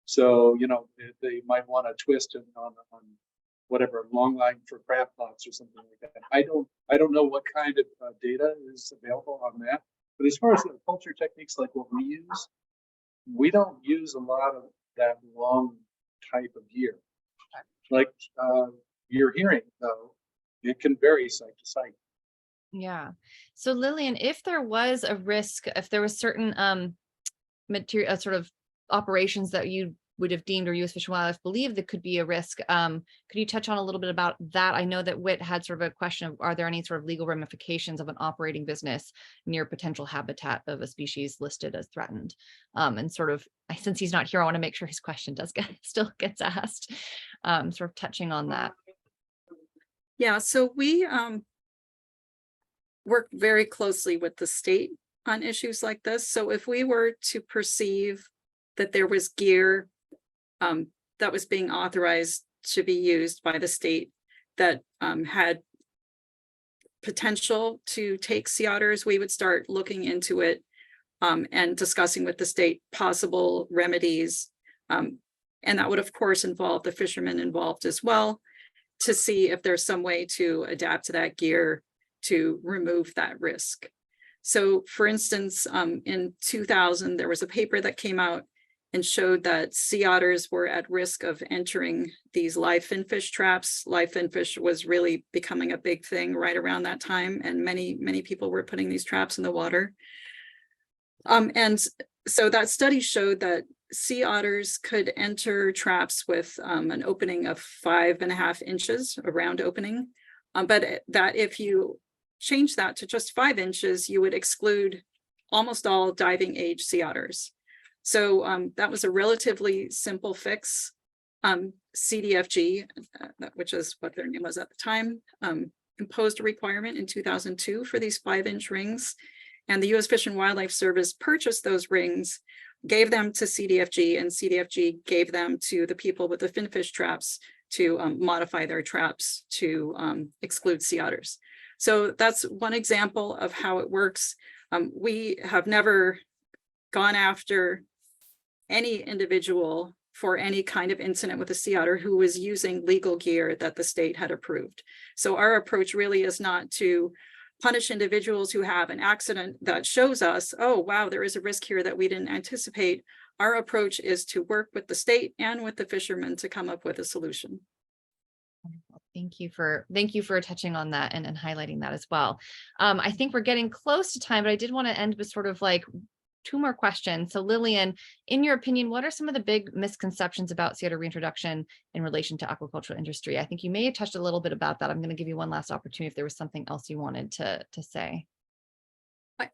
So, you know, they might want to twist on whatever long line for crab pots or something like that. I don't know what kind of data is available on that. But as far as the culture techniques like what we use, we don't use a lot of that long type of gear. Like you're hearing, though, it can vary site to site. Yeah. So Lilian, if there was a risk, if there was certain material sort of operations that you would have deemed or U.S. Fish and Wildlife believed that could be a risk, could you touch on a little bit about that? I know that Whitt had sort of a question of, are there any sort of legal ramifications of an operating business near potential habitat of a species listed as threatened? And sort of, since he's not here, I want to make sure his question still gets asked, sort of touching on that. Yeah, so we work very closely with the state on issues like this. So if we were to perceive that there was gear that was being authorized to be used by the state that had potential to take sea otters, we would start looking into it and discussing with the state possible remedies. And that would, of course, involve the fishermen involved as well, to see if there's some way to adapt to that gear to remove that risk. So for instance, in 2000, there was a paper that came out and showed that sea otters were at risk of entering these live finfish traps. Live finfish was really becoming a big thing right around that time, and many people were putting these traps in the water. And so that study showed that sea otters could enter traps with an opening of 5.5 inches, a round opening, but that if you change that to just 5 inches, you would exclude almost all diving age sea otters. So that was a relatively simple fix. CDFG, which is what their name was at the time, imposed a requirement in 2002 for these 5-inch rings. And the U.S. Fish and Wildlife Service purchased those rings, gave them to CDFG, and CDFG gave them to the people with the finfish traps to modify their traps to exclude sea otters. So that's one example of how it works. We have never gone after any individual for any kind of incident with a sea otter who was using legal gear that the state had approved. So our approach really is not to punish individuals who have an accident that shows us, oh, wow, there is a risk here that we didn't anticipate. Our approach is to work with the state and with the fishermen to come up with a solution. Thank you for touching on that and highlighting that as well. I think we're getting close to time, but I did want to end with sort of like 2 more questions. So Lilian, in your opinion, what are some of the big misconceptions about sea otter reintroduction in relation to aquaculture industry? I think you may have touched a little bit about that. I'm going to give you one last opportunity if there was something else you wanted to say.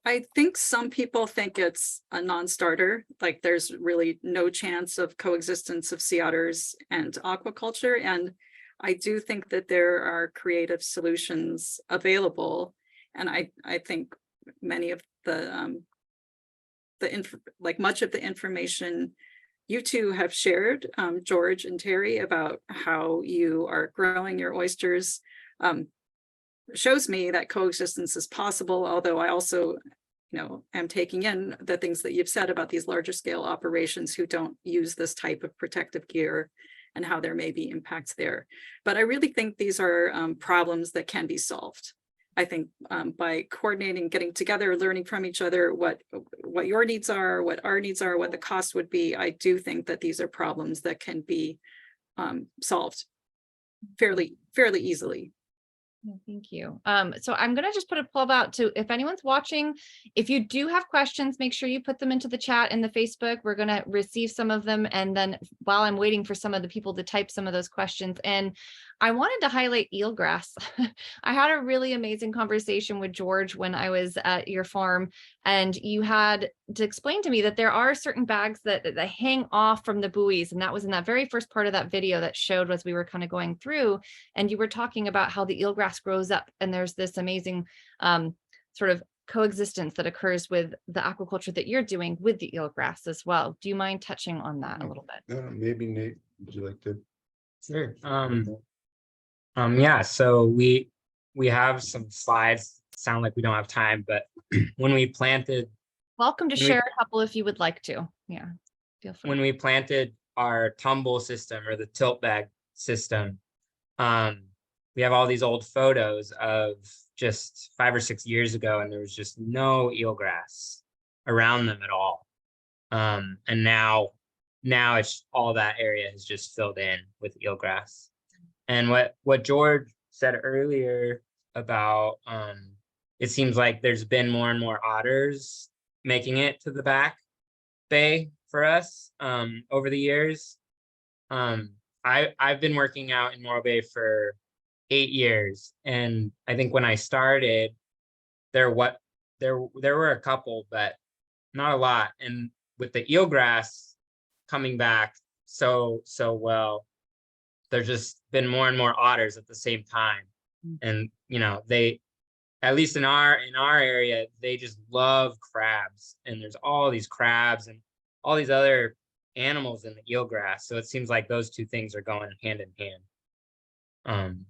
I think some people think it's a non-starter, like there's really no chance of coexistence of sea otters and aquaculture. And I do think that there are creative solutions available. And I think many of much of the information you two have shared, George and Terry, about how you are growing your oysters, shows me that coexistence is possible. Although I also, am taking in the things that you've said about these larger scale operations who don't use this type of protective gear and how there may be impacts there. But I really think these are problems that can be solved. I think by coordinating, getting together, learning from each other, what your needs are, what our needs are, what the cost would be, I do think that these are problems that can be solved fairly easily. Thank you. So I'm going to just put a poll out to, if anyone's watching, if you do have questions, make sure you put them into the chat in the Facebook. We're going to receive some of them. And then while I'm waiting for some of the people to type some of those questions in, I wanted to highlight eelgrass. I had a really amazing conversation with George when I was at your farm, and you had to explain to me that there are certain bags that hang off from the buoys. And that was in that very first part of that video that showed as we were kind of going through, and you were talking about how the eelgrass grows up, and there's this amazing sort of coexistence that occurs with the aquaculture that you're doing with the eelgrass as well. Do you mind touching on that a little bit? Maybe Nate, would you like to? Sure. Yeah, so we have some slides. Sound like we don't have time, but when we planted, Welcome to share a couple if you would like to. Yeah, feel free. When we planted our tumble system or the tilt bag system, we have all these old photos of just 5 or 6 years ago, and there was just no eelgrass around them at all. And now it's all that area has just filled in with eelgrass. And what George said earlier about, it seems like there's been more and more otters making it to the back bay for us, over the years. I've been working out in Morro Bay for 8 years, and I think when I started, there were a couple, but not a lot. And with the eelgrass coming back so well, there's just been more and more otters at the same time. And you know, they, at least in our area, they just love crabs, and there's all these crabs and all these other animals in the eelgrass. So it seems like those two things are going hand in hand.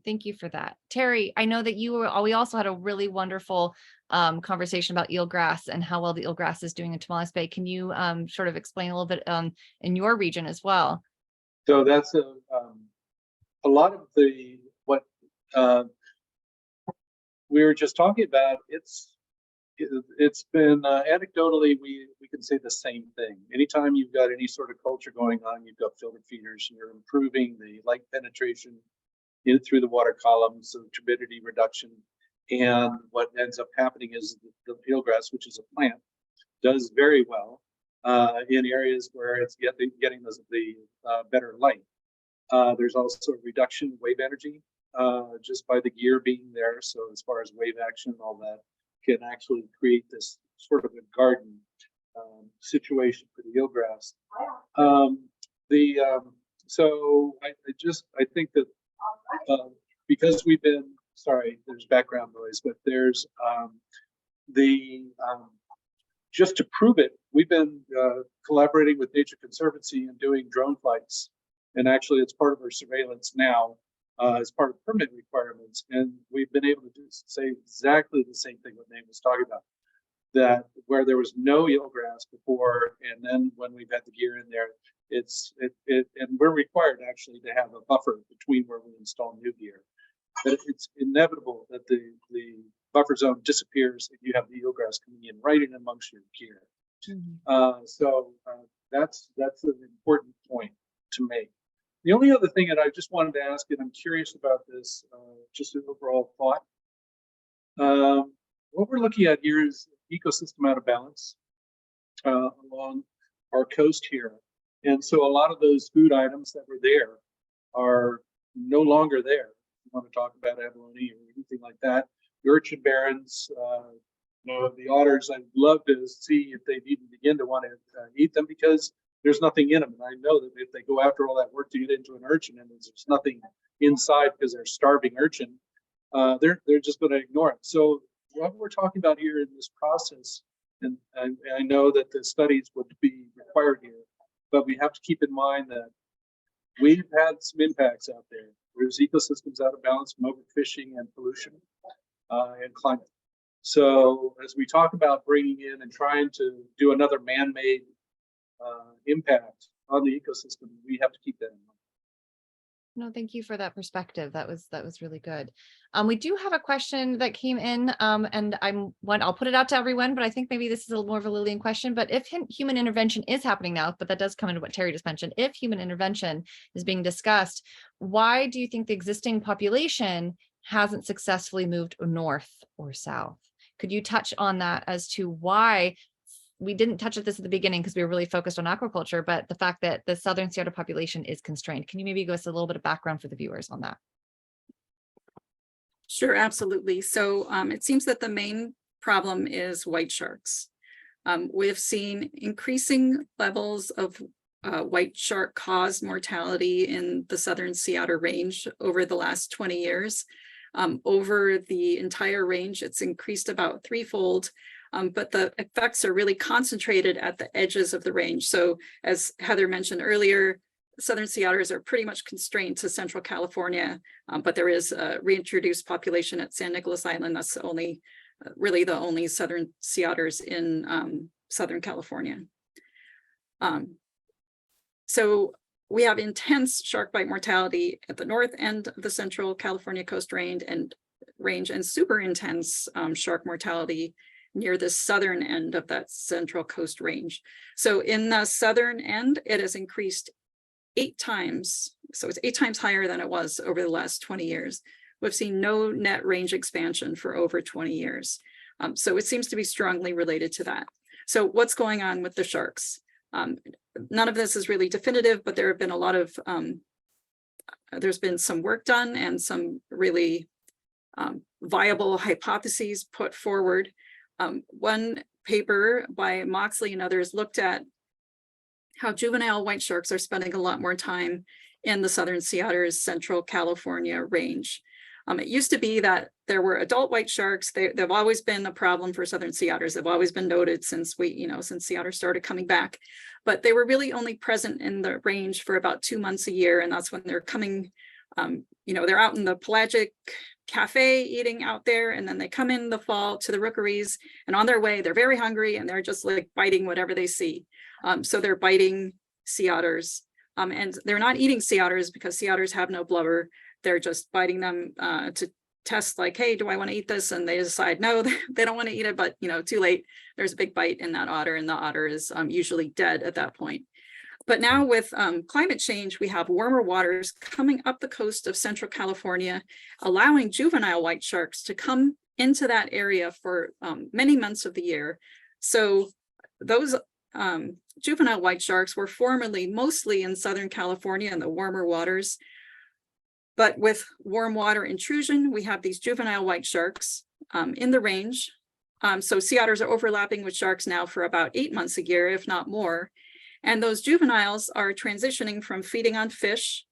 Thank you for that. Terry, I know that we also had a really wonderful conversation about eelgrass and how well the eelgrass is doing in Tamale Bay. Can you sort of explain a little bit in your region as well? So that's a lot of what we were just talking about. It's been anecdotally, we can say the same thing. Anytime you've got any sort of culture going on, you've got filter feeders, you're improving the light penetration through the water columns, so turbidity reduction. And what ends up happening is the eelgrass, which is a plant, does very well in areas where it's getting the better light. There's also a reduction in wave energy just by the gear being there. So as far as wave action and all that, can actually create this sort of a garden situation for the eelgrass. So I think that because we've been, sorry, there's background noise, but there's just to prove it, we've been collaborating with Nature Conservancy and doing drone flights. And actually it's part of our surveillance now as part of permit requirements. And we've been able to say exactly the same thing what Nate was talking about, that where there was no eelgrass before, and then when we've had the gear in there, and we're required actually to have a buffer between where we install new gear. But it's inevitable that the buffer zone disappears and you have the eelgrass coming in right in amongst your gear. That's an important point to make. The only other thing that I just wanted to ask, and I'm curious about this, just an overall thought. What we're looking at here is ecosystem out of balance along our coast here. And so a lot of those food items that were there are no longer there. If you want to talk about abalone or anything like that, the urchin barrens, the otters, I'd love to see if they'd even begin to want to eat them, because there's nothing in them. And I know that if they go after all that work to get into an urchin and there's nothing inside because they're starving urchin, they're just going to ignore it. So what we're talking about here in this process, and I know that the studies would be required here, but we have to keep in mind that we've had some impacts out there. There's ecosystems out of balance from overfishing and pollution and climate. So as we talk about bringing in and trying to do another man-made impact on the ecosystem, we have to keep that in mind. No, thank you for that perspective. That was really good. We do have a question that came in, and I'll put it out to everyone, but I think maybe this is a little more of a Lilian question. But if human intervention is happening now, but that does come into what Terry just mentioned, if human intervention is being discussed, why do you think the existing population hasn't successfully moved north or south? Could you touch on that as to why? We didn't touch at this at the beginning because we were really focused on aquaculture, but the fact that the southern Sea Otter population is constrained. Can you maybe give us a little bit of background for the viewers on that? Sure, absolutely. So it seems that the main problem is white sharks. We've seen increasing levels of white shark caused mortality in the southern Sea Otter range over the last 20 years. Over the entire range, it's increased about threefold. But the effects are really concentrated at the edges of the range. So as Heather mentioned earlier, southern sea otters are pretty much constrained to Central California, but there is a reintroduced population at San Nicolas Island. That's really the only southern sea otters in Southern California. So we have intense shark bite mortality at the north end of the Central California coast range and super intense shark mortality near the southern end of that Central Coast range. So in the southern end, it has increased 8 times. So it's 8 times higher than it was over the last 20 years. We've seen no net range expansion for over 20 years. So it seems to be strongly related to that. So what's going on with the sharks? None of this is really definitive, but there have been a lot of, there's been some work done and some really viable hypotheses put forward. One paper by Moxley and others looked at how juvenile white sharks are spending a lot more time in the southern Sea Otters Central California range. It used to be that there were adult white sharks. They've always been a problem for southern Sea Otters. They've always been noted since since Sea Otters started coming back, but they were really only present in the range for about 2 months a year. And that's when they're coming, they're out in the pelagic cafe eating out there, and then they come in the fall to the rookeries, and on their way, they're very hungry and they're just like biting whatever they see. So they're biting sea otters, and they're not eating sea otters because sea otters have no blubber. They're just biting them to test, like, hey, do I want to eat this? And they decide no, they don't want to eat it, but too late. There's a big bite in that otter, and the otter is usually dead at that point. But now with climate change, we have warmer waters coming up the coast of Central California, allowing juvenile white sharks to come into that area for many months of the year. So those juvenile white sharks were formerly mostly in Southern California in the warmer waters. But with warm water intrusion, we have these juvenile white sharks in the range. So sea otters are overlapping with sharks now for about 8 months a year, if not more. And those juveniles are transitioning from feeding on fish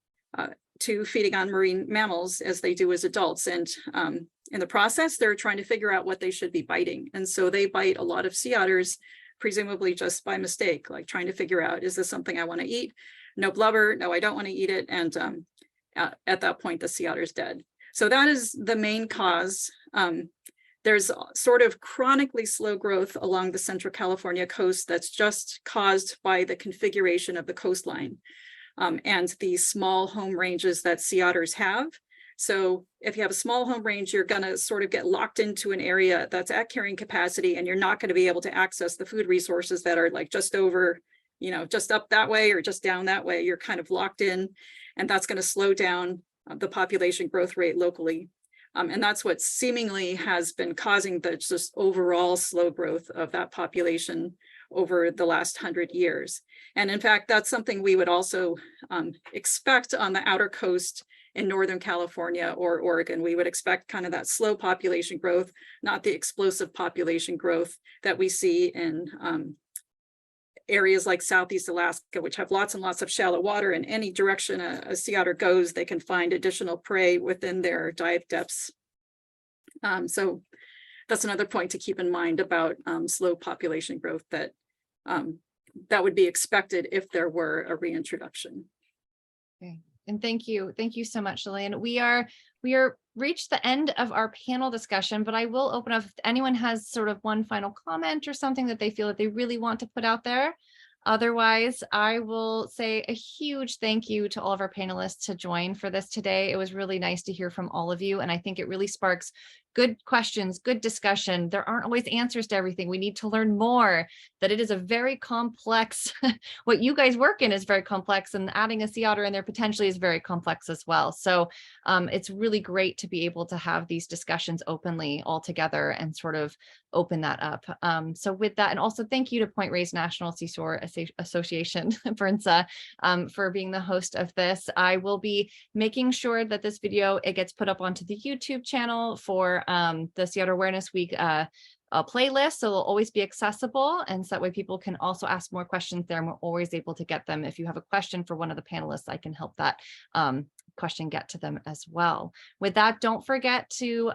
to feeding on marine mammals as they do as adults. And in the process, they're trying to figure out what they should be biting. And so they bite a lot of sea otters, presumably just by mistake, like trying to figure out, is this something I want to eat? No blubber, no, I don't want to eat it. And at that point, the sea otter's dead. So that is the main cause. There's sort of chronically slow growth along the Central California coast that's just caused by the configuration of the coastline and the small home ranges that sea otters have. So if you have a small home range, you're going to sort of get locked into an area that's at carrying capacity, and you're not going to be able to access the food resources that are like just over, just up that way or just down that way. You're kind of locked in, and that's going to slow down the population growth rate locally. And that's what seemingly has been causing the just overall slow growth of that population over the last 100 years. And in fact, that's something we would also expect on the outer coast in Northern California or Oregon. We would expect kind of that slow population growth, not the explosive population growth that we see in areas like Southeast Alaska, which have lots and lots of shallow water. In any direction a sea otter goes, they can find additional prey within their dive depths. So that's another point to keep in mind about slow population growth that would be expected if there were a reintroduction. Okay. And thank you so much, Lilian. We are reached the end of our panel discussion, but I will open up if anyone has sort of one final comment or something that they feel that they really want to put out there. Otherwise, I will say a huge thank you to all of our panelists to join for this today. It was really nice to hear from all of you, and I think it really sparks good questions, good discussion. There aren't always answers to everything. We need to learn more, that it is a very complex, what you guys work in is very complex, and adding a sea otter in there potentially is very complex as well. So it's really great to be able to have these discussions openly all together and sort of open that up. So with that, and also thank you to Point Reyes National Seashore Association, Brinza, for being the host of this. I will be making sure that this video, it gets put up onto the YouTube channel for the Sea Otter Awareness Week a playlist, so they'll always be accessible, and so that way people can also ask more questions there, and we're always able to get them. If you have a question for one of the panelists, I can help that question get to them as well. With that, don't forget to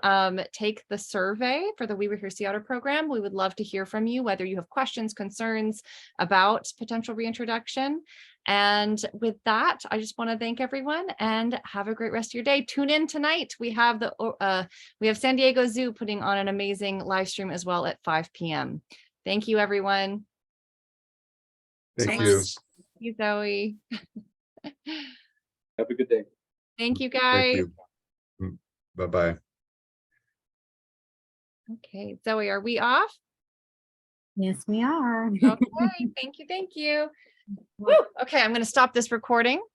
take the survey for the We Were Here Sea Otter program. We would love to hear from you, whether you have questions, concerns about potential reintroduction. And with that, I just want to thank everyone and have a great rest of your day. Tune in tonight. We have San Diego Zoo putting on an amazing live stream as well at 5 p.m. Thank you, everyone. Thank you. Thank you, Zoe. Have a good day. Thank you, guys. Thank you. Bye-bye. Okay, Zoe, are we off? Yes, we are. Okay, thank you. Woo. Okay, I'm going to stop this recording.